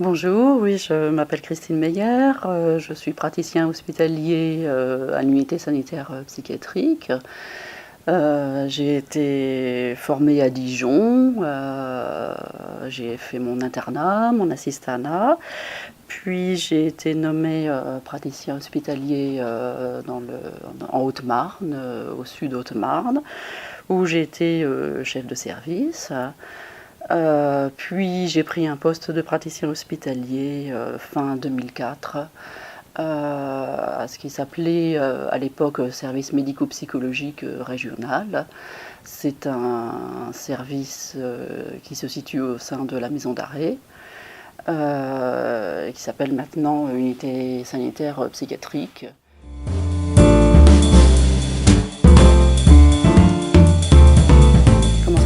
Bonjour, oui, je m'appelle Christine Meyer, je suis praticien hospitalier à l'unité sanitaire psychiatrique. J'ai été formée à Dijon, j'ai fait mon internat, mon assistanat, puis j'ai été nommée praticien hospitalier en Haute-Marne, au sud Haute-Marne, où j'ai été chef de service. Puis j'ai pris un poste de praticien hospitalier fin 2004 à ce qui s'appelait à l'époque service médico-psychologique régional. C'est un service qui se situe au sein de la maison d'arrêt, qui s'appelle maintenant unité sanitaire psychiatrique.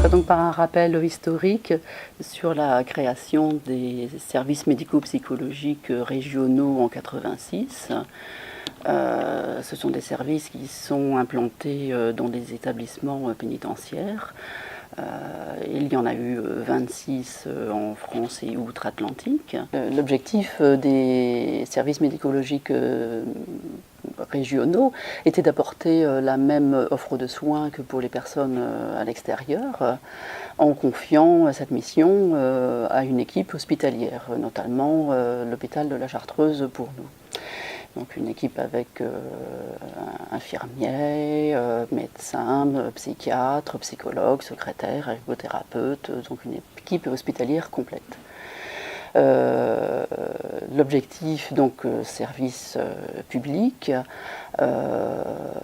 Donc par un rappel historique sur la création des services médico-psychologiques régionaux en 86. Ce sont des services qui sont implantés dans des établissements pénitentiaires. Il y en a eu 26 en France et outre-Atlantique. L'objectif des services médicologiques régionaux était d'apporter la même offre de soins que pour les personnes à l'extérieur, en confiant cette mission à une équipe hospitalière, notamment l'hôpital de la Chartreuse pour nous. Donc une équipe avec infirmiers, médecins, psychiatres, psychologues, secrétaires, ergothérapeutes, donc une équipe hospitalière complète. L'objectif, donc service public,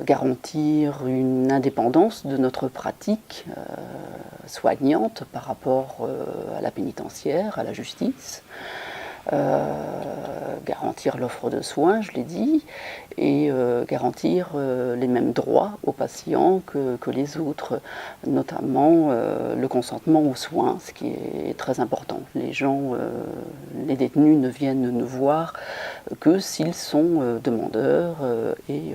garantir une indépendance de notre pratique soignante par rapport à la pénitentiaire, à la justice, garantir l'offre de soins, je l'ai dit, et garantir les mêmes droits aux patients que les autres, notamment le consentement aux soins, ce qui est très important. Les détenus ne viennent nous voir que s'ils sont demandeurs et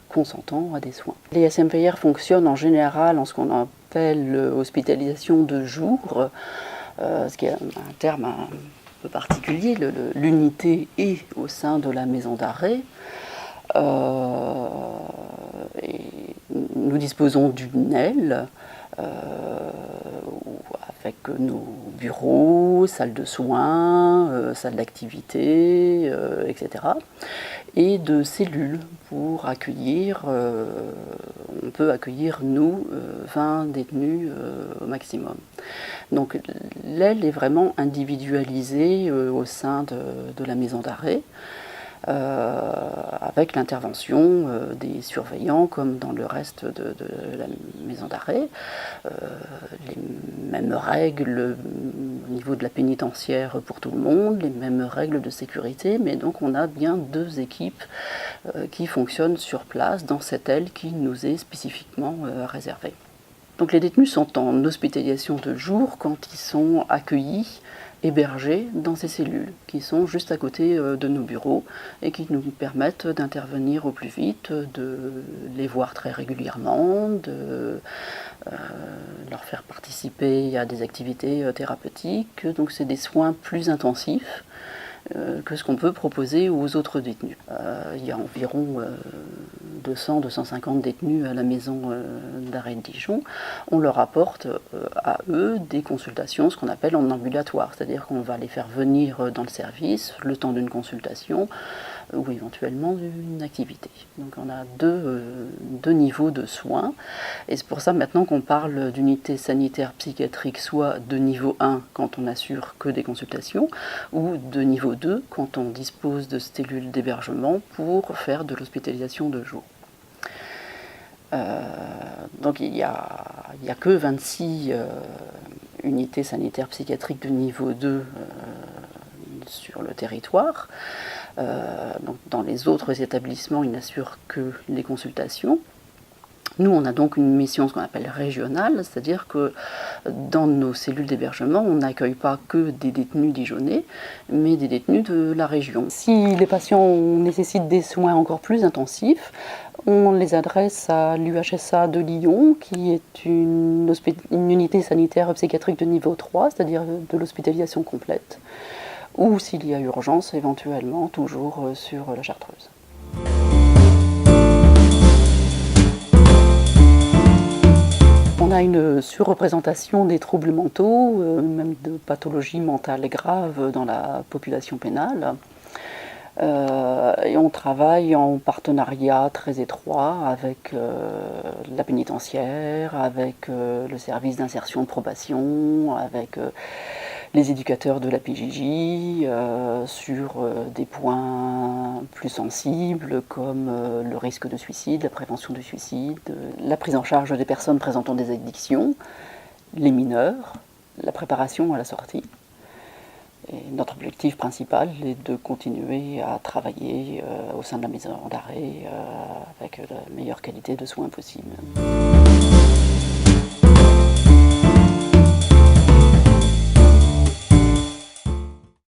consentants à des soins. Les SMPR fonctionnent en général en ce qu'on appelle hospitalisation de jour, ce qui est un terme un peu particulier. L'unité est au sein de la maison d'arrêt. Et nous disposons d'une aile avec nos bureaux, salles de soins, salles d'activité, etc. Et de cellules pour accueillir, on peut accueillir nous 20 détenus au maximum. Donc l'aile est vraiment individualisée au sein de la maison d'arrêt, avec l'intervention des surveillants comme dans le reste de la maison d'arrêt. Les mêmes règles au niveau de la pénitentiaire pour tout le monde, les mêmes règles de sécurité, mais donc on a bien deux équipes qui fonctionnent sur place dans cette aile qui nous est spécifiquement réservée. Donc les détenus sont en hospitalisation de jour quand ils sont accueillis, hébergés dans ces cellules qui sont juste à côté de nos bureaux et qui nous permettent d'intervenir au plus vite, de les voir très régulièrement, de leur faire participer à des activités thérapeutiques. Donc c'est des soins plus intensifs que ce qu'on peut proposer aux autres détenus. Il y a environ 200-250 détenus à la maison d'arrêt de Dijon. On leur apporte à eux des consultations, ce qu'on appelle en ambulatoire, c'est-à-dire qu'on va les faire venir dans le service le temps d'une consultation ou éventuellement d'une activité. Donc on a deux niveaux de soins, et c'est pour ça maintenant qu'on parle d'unité sanitaire psychiatrique, soit de niveau 1 quand on assure que des consultations, ou de niveau 2 quand on dispose de cellules d'hébergement pour faire de l'hospitalisation de jour. Donc il n'y a que 26 unités sanitaires psychiatriques de niveau 2 sur le territoire. Donc dans les autres établissements, ils n'assurent que les consultations. Nous, on a donc une mission, ce qu'on appelle régionale, c'est-à-dire que dans nos cellules d'hébergement, on n'accueille pas que des détenus dijonnais, mais des détenus de la région. Si les patients nécessitent des soins encore plus intensifs, on les adresse à l'UHSA de Lyon, qui est une unité sanitaire psychiatrique de niveau 3, c'est-à-dire de l'hospitalisation complète, ou s'il y a urgence, éventuellement toujours sur la Chartreuse. On a une surreprésentation des troubles mentaux, même de pathologies mentales graves dans la population pénale. Et on travaille en partenariat très étroit avec la pénitentiaire, avec le service d'insertion de probation, avec les éducateurs de la PJJ, sur des points plus sensibles comme le risque de suicide, la prévention du suicide, la prise en charge des personnes présentant des addictions, les mineurs, la préparation à la sortie. Et notre objectif principal est de continuer à travailler au sein de la maison d'arrêt avec la meilleure qualité de soins possible.